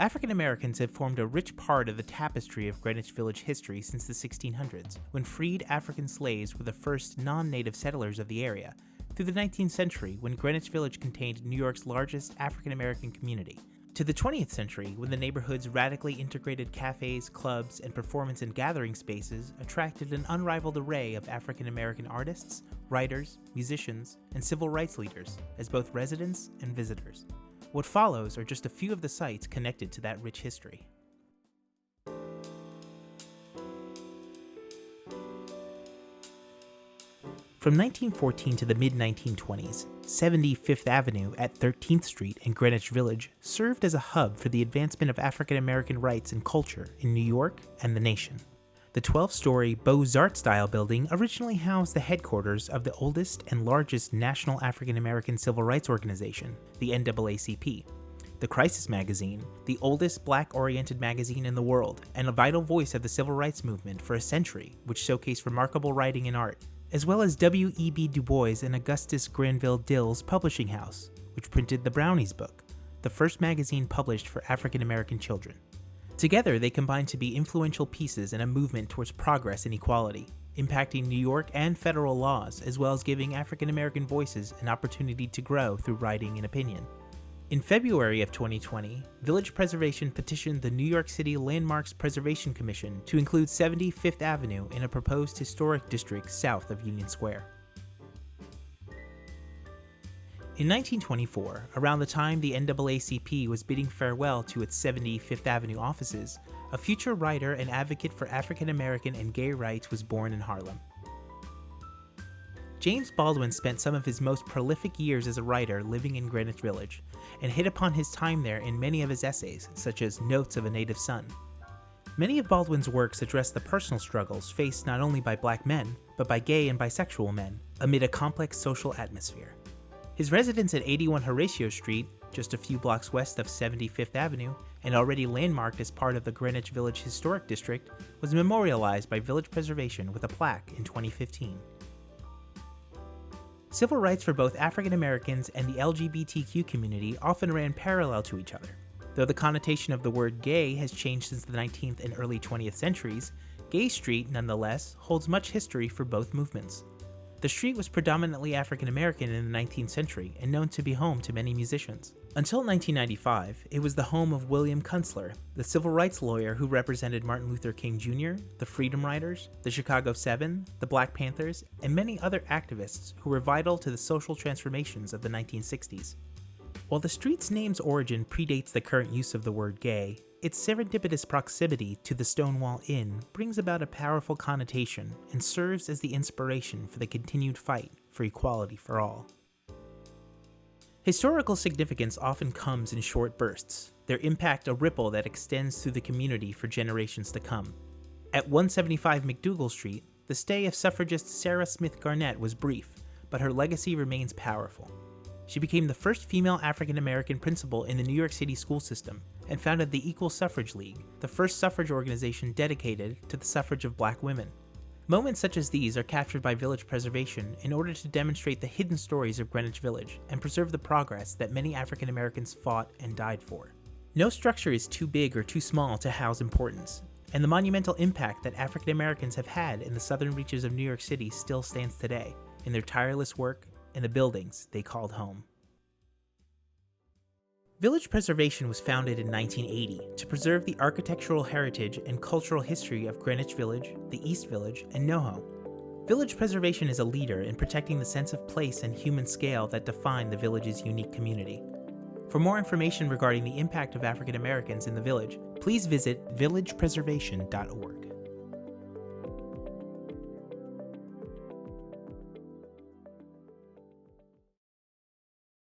African Americans have formed a rich part of the tapestry of Greenwich Village history since the 1600s, when freed African slaves were the first non-native settlers of the area, through the 19th century when Greenwich Village contained New York's largest African American community, to the 20th century when the neighborhood's radically integrated cafes, clubs, and performance and gathering spaces attracted an unrivaled array of African American artists, writers, musicians, and civil rights leaders as both residents and visitors. What follows are just a few of the sites connected to that rich history. From 1914 to the mid-1920s, 70 Fifth Avenue at 13th Street in Greenwich Village served as a hub for the advancement of African American rights and culture in New York and the nation. The 12-story Beaux-Arts-style building originally housed the headquarters of the oldest and largest national African American civil rights organization, the NAACP, the Crisis magazine, the oldest black-oriented magazine in the world, and a vital voice of the civil rights movement for a century, which showcased remarkable writing and art, as well as W.E.B. Du Bois and Augustus Granville Dill's publishing house, which printed the Brownies book, the first magazine published for African American children. Together, they combined to be influential pieces in a movement towards progress and equality, impacting New York and federal laws, as well as giving African American voices an opportunity to grow through writing and opinion. In February of 2020, Village Preservation petitioned the New York City Landmarks Preservation Commission to include 70 Fifth Avenue in a proposed historic district south of Union Square. In 1924, around the time the NAACP was bidding farewell to its 70 Fifth Avenue offices, a future writer and advocate for African American and gay rights was born in Harlem. James Baldwin spent some of his most prolific years as a writer living in Greenwich Village, and hit upon his time there in many of his essays, such as Notes of a Native Son. Many of Baldwin's works address the personal struggles faced not only by black men, but by gay and bisexual men, amid a complex social atmosphere. His residence at 81 Horatio Street, just a few blocks west of 70 Fifth Avenue, and already landmarked as part of the Greenwich Village Historic District, was memorialized by Village Preservation with a plaque in 2015. Civil rights for both African Americans and the LGBTQ community often ran parallel to each other. Though the connotation of the word gay has changed since the 19th and early 20th centuries, Gay Street, nonetheless, holds much history for both movements. The street was predominantly African American in the 19th century and known to be home to many musicians. Until 1995, it was the home of William Kunstler, the civil rights lawyer who represented Martin Luther King Jr., the Freedom Riders, the Chicago Seven, the Black Panthers, and many other activists who were vital to the social transformations of the 1960s. While the street's name's origin predates the current use of the word gay, its serendipitous proximity to the Stonewall Inn brings about a powerful connotation and serves as the inspiration for the continued fight for equality for all. Historical significance often comes in short bursts, their impact a ripple that extends through the community for generations to come. At 175 McDougal Street, the stay of suffragist Sarah Smith Garnett was brief, but her legacy remains powerful. She became the first female African American principal in the New York City school system and founded the Equal Suffrage League, the first suffrage organization dedicated to the suffrage of black women. Moments such as these are captured by Village Preservation in order to demonstrate the hidden stories of Greenwich Village and preserve the progress that many African Americans fought and died for. No structure is too big or too small to house importance, and the monumental impact that African Americans have had in the southern reaches of New York City still stands today, in their tireless work in the buildings they called home. Village Preservation was founded in 1980 to preserve the architectural heritage and cultural history of Greenwich Village, the East Village, and NoHo. Village Preservation is a leader in protecting the sense of place and human scale that define the village's unique community. For more information regarding the impact of African Americans in the village, please visit villagepreservation.org.